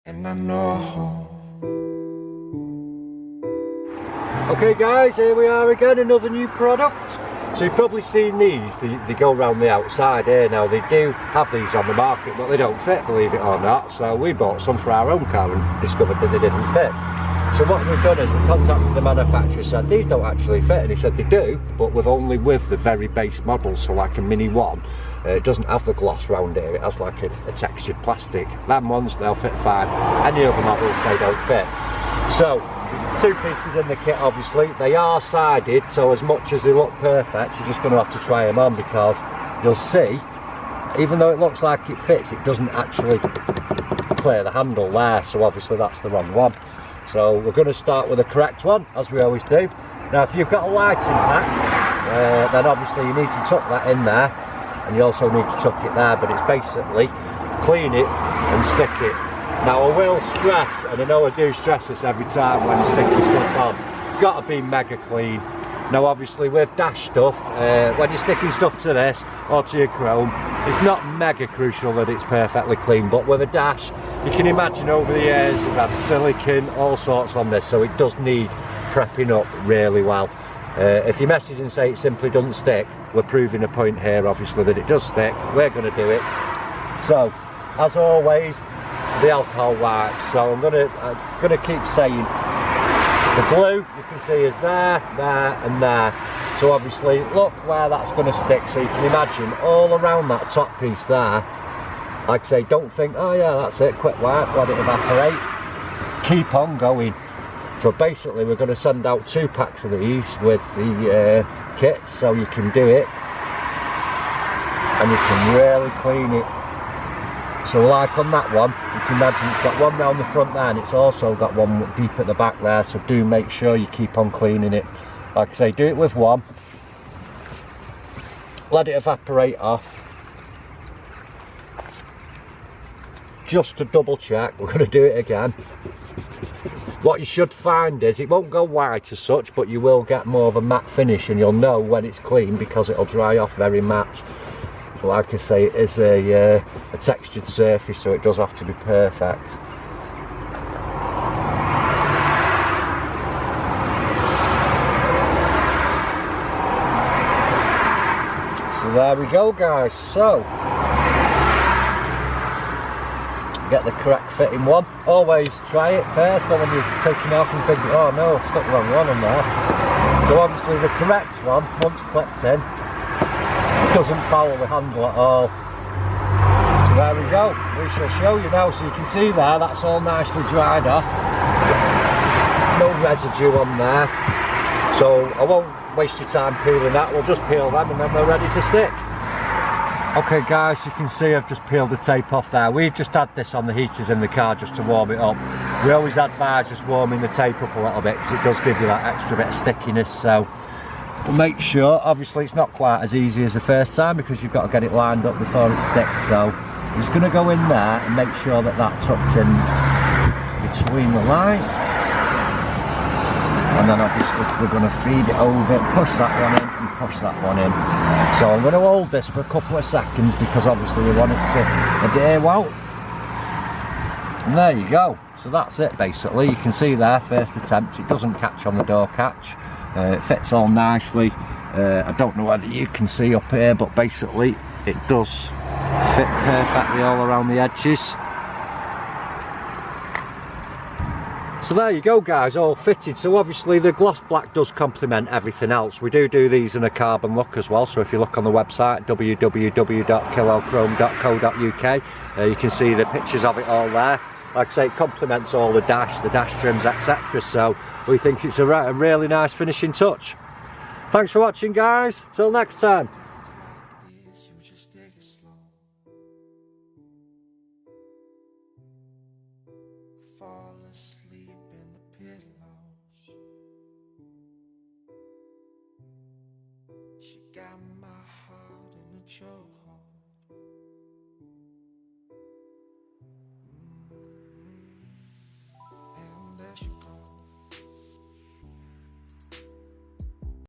And I know. Okay guys, here we are again, another new product. So you've probably seen these, they go around the outside here now. They do have these on the market, but they don't fit, believe it or not. So we bought some for our own car and discovered that they didn't fit. So what we've done is we've contacted the manufacturer, said these don't actually fit, and he said they do, but only with the very base model, so like a Mini 1. It doesn't have the gloss round here, it has like a textured plastic. Them ones, they'll fit fine. Any other models, they don't fit. So, two pieces in the kit obviously. They are sided, so as much as they look perfect, you're just going to have to try them on, because you'll see, even though it looks like it fits, it doesn't actually clear the handle there, so obviously that's the wrong one. So we're going to start with the correct one, as we always do. Now if you've got a lighting pack, then obviously you need to tuck that in there, and you also need to tuck it there, but it's basically clean it and stick it. Now I will stress, and I know I do stress this every time when sticking stuff on, it's got to be mega clean. Now obviously with dash stuff, when you're sticking stuff to this or to your chrome, it's not mega crucial that it's perfectly clean, but with a dash, you can imagine over the years we've had silicone, all sorts on this, so it does need prepping up really well. If you message and say it simply doesn't stick, we're proving a point here obviously that it does stick. We're going to do it. So as always, the alcohol wipes. So I'm gonna keep saying the glue you can see is there, there and there. So obviously look where that's going to stick, so you can imagine all around that top piece there. Like I say, don't think, oh yeah, that's it, quick wipe, let it evaporate. Keep on going. So basically we're going to send out 2 packs of these with the kit, so you can do it and you can really clean it. So like on that one, you can imagine it's got one round the front there, and it's also got one deep at the back there, so do make sure you keep on cleaning it. Like I say, do it with one, let it evaporate off. Just to double check, we're going to do it again. What you should find is, it won't go white as such, but you will get more of a matte finish, and you'll know when it's clean because it'll dry off very matte. Like I say, it is a textured surface, so it does have to be perfect. So there we go guys. So get the correct fitting one. Always try it first, or when you're taking off and thinking, oh no, I've stuck the wrong one in there. So obviously the correct one, once clipped in, doesn't foul the handle at all. So there we go. We shall show you now. So you can see there, that's all nicely dried off. No residue on there. So I won't waste your time peeling that. We'll just peel them and then they're ready to stick. Okay guys, you can see I've just peeled the tape off there. We've just had this on the heaters in the car just to warm it up. We always advise just warming the tape up a little bit, because it does give you that extra bit of stickiness. So we'll make sure, obviously it's not quite as easy as the first time because you've got to get it lined up before it sticks. So I'm just going to go in there and make sure that that tucks in between the line. And then obviously we're going to feed it over, push that one in and push that one in. So I'm going to hold this for a couple of seconds because obviously we want it to adhere well. And there you go. So that's it basically. You can see there, first attempt, it doesn't catch on the door catch. It fits all nicely. I don't know whether you can see up here, but basically it does fit perfectly all around the edges. So there you go guys, all fitted. So obviously the gloss black does complement everything else. We do these in a carbon look as well, so if you look on the website www.KillAllChrome.co.uk, you can see the pictures of it all there. Like I say, it complements all the dash trims, etc. So we think it's a really nice finishing touch. Thanks for watching guys, till next time. Fall asleep in the pillows. She got my heart in a choke.